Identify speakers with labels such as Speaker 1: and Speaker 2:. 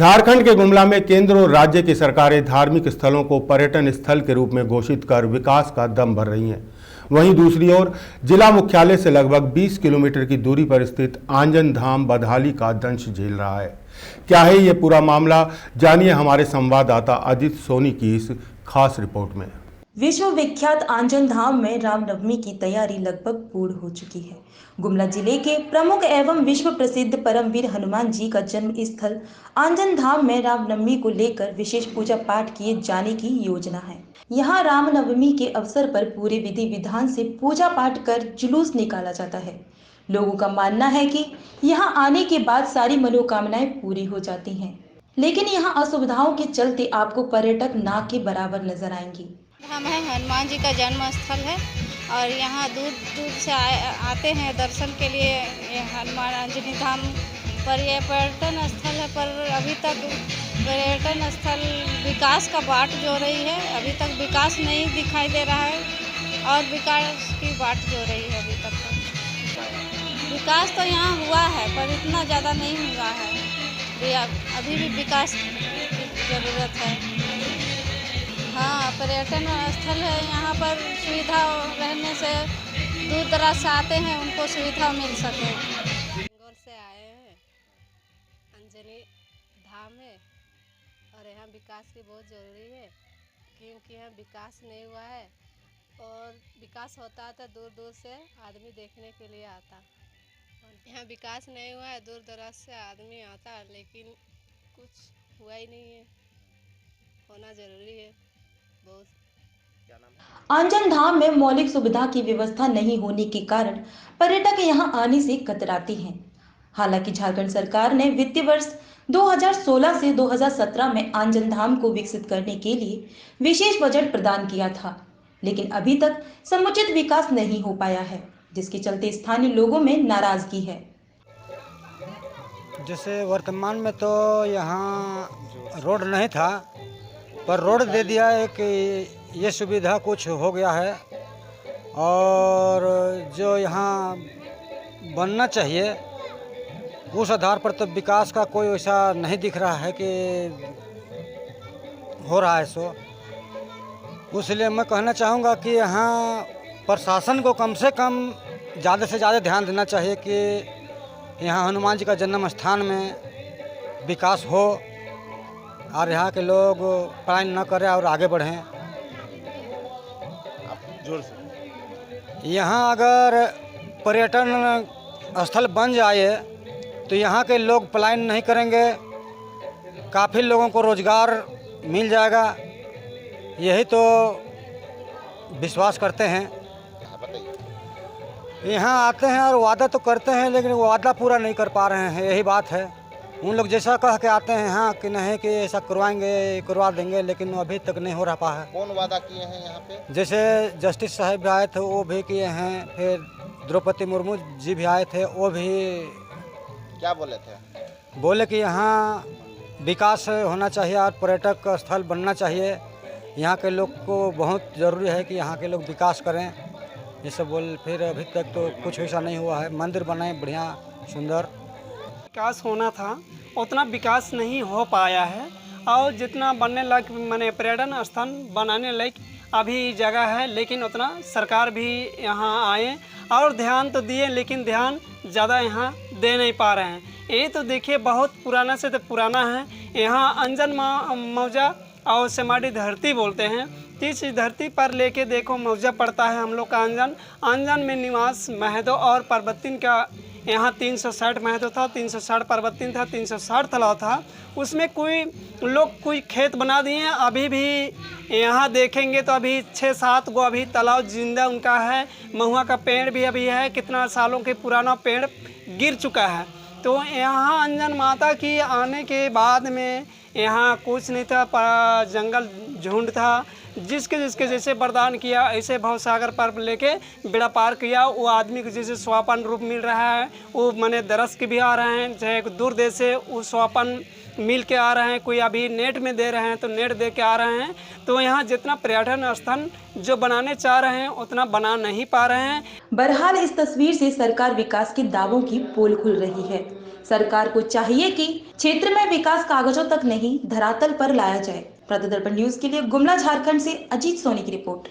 Speaker 1: झारखंड के गुमला में केंद्र और राज्य की सरकारें धार्मिक स्थलों को पर्यटन स्थल के रूप में घोषित कर विकास का दम भर रही हैं। वहीं दूसरी ओर जिला मुख्यालय से लगभग 20 किलोमीटर की दूरी पर स्थित आंजन धाम बदहाली का दंश झेल रहा है। क्या है ये पूरा मामला, जानिए हमारे संवाददाता अजित सोनी की इस खास रिपोर्ट में।
Speaker 2: विश्व विख्यात आंजन धाम में रामनवमी की तैयारी लगभग पूर्ण हो चुकी है। गुमला जिले के प्रमुख एवं विश्व प्रसिद्ध परमवीर हनुमान जी का जन्म स्थल आंजन धाम में रामनवमी को लेकर विशेष पूजा पाठ किए जाने की योजना है। यहाँ रामनवमी के अवसर पर पूरे विधि विधान से पूजा पाठ कर जुलूस निकाला जाता है। लोगों का मानना है कि यहाँ आने के बाद सारी मनोकामनाएं पूरी हो जाती हैं, लेकिन यहाँ असुविधाओं के चलते आपको पर्यटक ना के बराबर नजर आएंगी।
Speaker 3: हम है हनुमान जी का जन्म स्थल है और यहाँ दूर दूर से आते हैं दर्शन के लिए। ये हनुमान आंजनी धाम पर यह पर्यटन स्थल है, पर अभी तक पर्यटन स्थल विकास का बाट जो रही है, अभी तक विकास नहीं दिखाई दे रहा है और विकास की बाट जो रही है अभी तक तो विकास तो यहाँ हुआ है पर इतना ज़्यादा नहीं हुआ है, अभी भी विकास की ज़रूरत है। हाँ, पर्यटन स्थल है, यहाँ पर सुविधा रहने से दूर दराज से आते हैं, उनको सुविधा मिल सके।
Speaker 4: बंगाल से आए हैं अंजनी धाम में और यहाँ विकास की बहुत ज़रूरी है, क्योंकि यहाँ विकास नहीं हुआ है और विकास होता है तो दूर दूर से आदमी देखने के लिए आता। यहाँ विकास नहीं हुआ है, दूर दराज से आदमी आता, लेकिन कुछ हुआ ही नहीं है, होना ज़रूरी है।
Speaker 2: आंजन धाम में मौलिक सुविधा की व्यवस्था नहीं होने के कारण पर्यटक यहां आने से कतराते हैं। हालांकि झारखंड सरकार ने वित्तीय वर्ष 2016 से 2017 में आंजन धाम को विकसित करने के लिए विशेष बजट प्रदान किया था, लेकिन अभी तक समुचित विकास नहीं हो पाया है, जिसके चलते स्थानीय लोगों में नाराजगी है।
Speaker 5: जैसे वर्तमान में तो यहाँ रोड नहीं था, पर रोड दे दिया है कि ये सुविधा कुछ हो गया है और जो यहाँ बनना चाहिए उस आधार पर तो विकास का कोई वैसा नहीं दिख रहा है कि हो रहा है। सो इसलिए मैं कहना चाहूँगा कि यहाँ प्रशासन को कम से कम ज़्यादा से ज़्यादा ध्यान देना चाहिए कि यहाँ हनुमान जी का जन्म स्थान में विकास हो और यहाँ के लोग पलायन न करें और आगे बढ़ें। जोर से यहाँ अगर पर्यटन स्थल बन जाए तो यहाँ के लोग पलायन नहीं करेंगे, काफ़ी लोगों को रोजगार मिल जाएगा, यही तो विश्वास करते हैं। यहाँ आते हैं और वादा तो करते हैं, लेकिन वादा पूरा नहीं कर पा रहे हैं, यही बात है। उन लोग जैसा कह के आते हैं हाँ कि नहीं कि ऐसा करवाएंगे, करवा देंगे, लेकिन अभी तक नहीं हो रहा है।
Speaker 6: कौन वादा किए हैं यहाँ पे? जैसे
Speaker 5: जस्टिस साहब भी आए थे वो भी किए हैं, फिर द्रौपदी मुर्मू जी भी आए थे, वो भी
Speaker 6: क्या बोले थे?
Speaker 5: बोले कि यहाँ विकास होना चाहिए और पर्यटक स्थल बनना चाहिए, यहाँ के लोग को बहुत ज़रूरी है कि यहाँ के लोग विकास करें, ये सब बोल। फिर अभी तक तो कुछ ऐसा नहीं हुआ है। मंदिर बनाए बढ़िया सुंदर,
Speaker 7: विकास होना था उतना विकास नहीं हो पाया है और जितना बनने लायक माने पर्यटन स्थल बनाने लायक अभी जगह है, लेकिन उतना सरकार भी यहाँ आए और ध्यान तो दिए, लेकिन ध्यान ज़्यादा यहाँ दे नहीं पा रहे हैं। ये तो देखिए बहुत पुराना से तो पुराना है। यहाँ अंजन मौजा और सेमाड़ी धरती बोलते हैं, इस धरती पर लेके देखो मौजा पड़ता है हम लोग का अंजन में निवास महतो और परबत्तीन का यहाँ 360 महतो था, 360 परबत्तीन था, 360 तालाब था। उसमें कोई खेत बना दिए हैं। अभी भी यहाँ देखेंगे तो अभी 6-7 गो अभी तालाब जिंदा उनका है। महुआ का पेड़ भी अभी है, कितना सालों के पुराना पेड़ गिर चुका है। तो यहाँ अंजन माता की आने के बाद में यहाँ कुछ नहीं था, जंगल झुंड था। जिसके जैसे वरदान किया ऐसे भवसागर पर लेके बेड़ा पार किया। वो आदमी को जैसे स्वापन रूप मिल रहा है, वो माने दरस के भी आ रहे हैं, चाहे दूर देश से वो स्वापन मिल के आ रहे हैं, कोई अभी नेट में दे रहे हैं तो नेट दे के आ रहे हैं। तो यहाँ जितना पर्यटन स्थल जो बनाने चाह रहे हैं उतना बना नहीं पा रहे हैं।
Speaker 2: बहरहाल इस तस्वीर से सरकार विकास के दावों की पोल खुल रही है। सरकार को चाहिए कि क्षेत्र में विकास कागजों तक नहीं धरातल पर लाया जाए। प्रतिदर्पण न्यूज के लिए गुमला झारखंड से अजीत सोनी की रिपोर्ट।